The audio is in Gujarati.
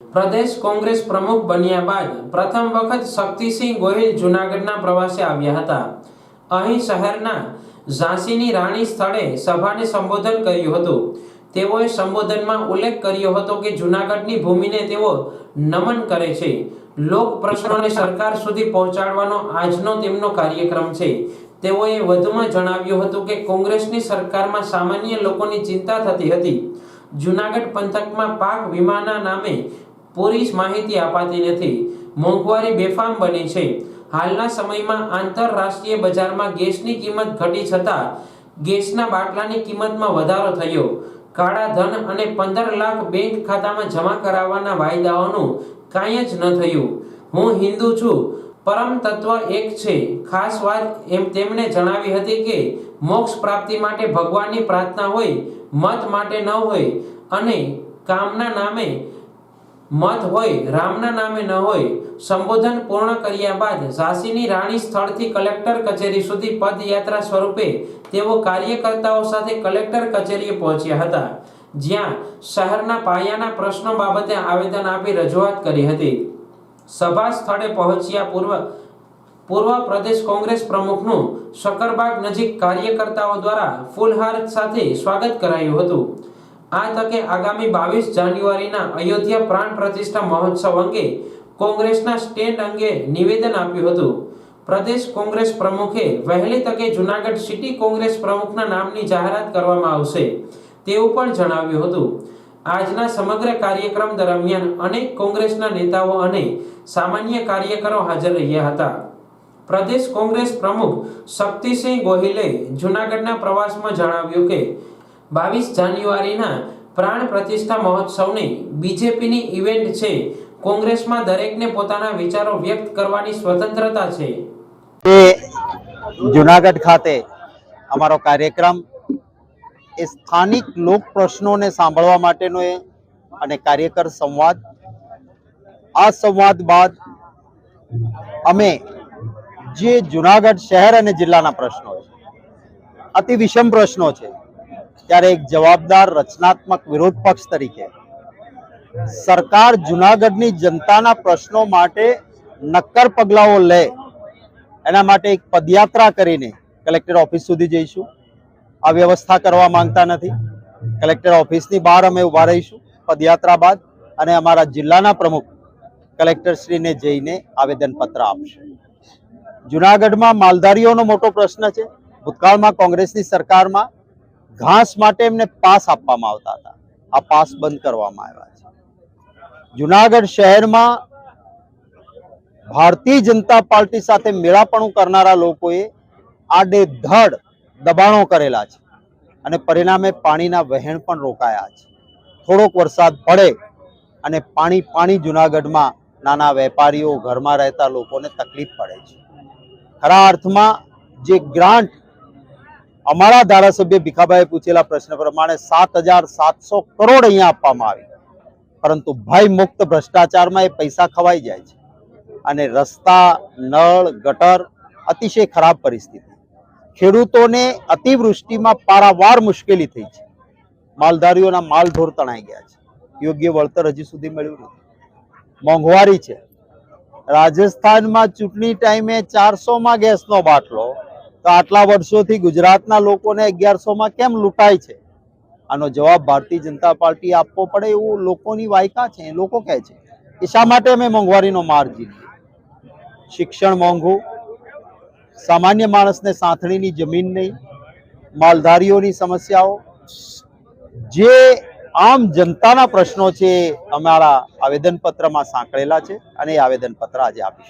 પ્રદેશ કોંગ્રેસ પ્રમુખ બન્યા બાદ પ્રથમ વખત શક્તિસિંહ ગોહિલ જૂનાગઢના પ્રવાસે આવ્યા હતા। અહીં શહેરના ઝાંસીની રાણી સ્થળે સભાને સંબોધન કર્યું હતું। તેઓએ સંબોધનમાં ઉલ્લેખ કર્યો હતો કે જૂનાગઢની ભૂમિને તેઓ નમન કરે છે। લોક પ્રશ્નોને સરકાર સુધી પહોંચાડવાનો આજનો તેમનો કાર્યક્રમ છે। તેઓએ વધુમાં જણાવ્યું હતું કે કોંગ્રેસની સરકારમાં સામાન્ય લોકોની ચિંતા થતી હતી। જૂનાગઢ પંથકમાં પાક વીમાના નામે પૂરી માહિતી અપાતી નથી। મોંઘવારી બેફામ બની છે। હાલના સમયમાં આંતરરાષ્ટ્રીય બજારમાં ગેસની કિંમત ઘટી છતાં ગેસના બાટલાની કિંમતમાં વધારો થયો। કાળા ધન અને 15 લાખ બેંક ખાતામાં જમા કરાવવાના વાયદાઓનું કાંઈ જ ન થયું। હું હિન્દુ છું, પરમ તત્વ એક છે। ખાસ વાત તેમણે જણાવી હતી કે મોક્ષ પ્રાપ્તિ માટે ભગવાનની પ્રાર્થના હોય, મત માટે ન હોય, અને કામના નામે મત હોય, રામના નામે ન હોય। સંબોધન પૂર્ણ કર્યા બાદ ઝાંસીની રાણી સ્થળથી કલેક્ટર કચેરી સુધી પદયાત્રા સ્વરૂપે તેઓ કાર્યકર્તાઓ સાથે કલેક્ટર કચેરીએ પહોંચ્યા હતા, જ્યાં શહેરના પાયાના પ્રશ્નો બાબતે આવેદન આપી રજૂઆત કરી હતી। સભા સ્થળે પહોંચ્યા પૂર્વ પ્રદેશ કોંગ્રેસ પ્રમુખનું શકરબાગ નજીક કાર્યકર્તાઓ દ્વારા ફૂલહાર સાથે સ્વાગત કરાયું હતું। આ તકે આગામી 22 જાન્યુઆરીના અયોધ્યા પ્રાણ પ્રતિષ્ઠા મહોત્સવ અંગે કોંગ્રેસના સ્ટેન્ડ અંગે નિવેદન આપ્યું હતું। પ્રદેશ કોંગ્રેસ પ્રમુખે વહેલી તકે જૂનાગઢ સિટી કોંગ્રેસ પ્રમુખના નામની જાહેરાત કરવામાં આવશે તેવું પણ જણાવ્યું હતું। આજના સમગ્ર કાર્યક્રમ દરમિયાન અનેક કોંગ્રેસના નેતાઓ અને સામાન્ય કાર્યકરો હાજર રહ્યા હતા। પ્રદેશ કોંગ્રેસ પ્રમુખ શક્તિસિંહ ગોહિલે જૂનાગઢના પ્રવાસમાં જણાવ્યું કે 22 જાન્યુઆરીના પ્રાણ પ્રતિષ્ઠા મહોત્સવને બીજેપીની ઇવેન્ટ છે। કોંગ્રેસમાં દરેકને પોતાના વિચારો વ્યક્ત કરવાની સ્વતંત્રતા છે। જૂનાગઢ ખાતે અમારો કાર્યક્રમ એ સ્થાનિક લોક પ્રશ્નોને સાંભળવા માટેનો અને કાર્યકર સંવાદ। આ સંવાદ બાદ અમે જે જૂનાગઢ શહેર અને જિલ્લાના પ્રશ્નો છે, અતિ વિષમ પ્રશ્નો છે, ત્યારે એક જવાબદાર રચનાત્મક વિરોધ પક્ષ તરીકે સરકાર જૂનાગઢની જનતાના પ્રશ્નો માટે નક્કર પગલાઓ લે એના માટે એક પદયાત્રા કરીને કલેક્ટર ઓફિસ સુધી જઈશું। આ વ્યવસ્થા કરવા માંગતા નથી। કલેક્ટર ઓફિસની બહાર અમે ઊભા રહીશું પદયાત્રા બાદ, અને અમારા જિલ્લાના પ્રમુખ કલેક્ટરશ્રીને જઈને આવેદનપત્ર આપશે। જૂનાગઢમાં માલધારીઓનો મોટો પ્રશ્ન છે। ભૂતકાળમાં કોંગ્રેસની સરકારમાં ઘાસ માટે એમને પાસ આપવામાં આવતા હતા, આ પાસ બંધ કરવામાં આવ્યા છે। જૂનાગઢ શહેરમાં ભારતીય જનતા પાર્ટી સાથે મેળાપણું કરનારા લોકોએ આડેધડ દબાણો કરેલા છે, અને પરિણામે પાણીના વહેણ પણ રોકાયા છે। થોડોક વરસાદ પડે અને પાણી જૂનાગઢમાં નાના વેપારીઓ, ઘરમાં રહેતા લોકોને તકલીફ પડે છે। ખરા અર્થમાં જે ગ્રાન્ટ અમારા ધારાસભ્ય ભીખાભાઈએ પૂછેલા પ્રશ્ન પ્રમાણે 7,700 કરોડ અહીંયા આપવામાં આવી, પરંતુ ભય મુક્ત ભ્રષ્ટાચારમાં એ પૈસા ખવાઈ જાય છે, અને રસ્તા, નળ, ગટર અતિશય ખરાબ પરિસ્થિતિ। ખેડૂતોને અતિવૃષ્ટિમાં પારાવાર મુશ્કેલી થઈ છે। માલધારીઓના માલઢોર તણાઈ ગયા છે। યોગ્ય વળતર હજી સુધી મળ્યું નથી। મોંઘવારી છે। રાજસ્થાનમાં ચૂંટણી ટાઈમે 400માં ગેસનો બાટલો, તો આટલા વર્ષોથી ગુજરાતના લોકોને 1100માં કેમ લૂંટાય છે? આનો જવાબ ભારતીય જનતા પાર્ટી આપવો પડે એવું લોકોની વાયકા છે। લોકો કહે છે કે શા માટે અમે મોંઘવારીનો માર ઝીલીએ? શિક્ષણ મોંઘું, સામાન્ય માણસને સાંથણીની જમીન નહીં, માલધારીઓની સમસ્યાઓ, જે આમ જનતાના પ્રશ્નો છે અમારા આવેદનપત્રમાં સાંકળેલા છે, અને એ આવેદનપત્ર આજે આપીશું।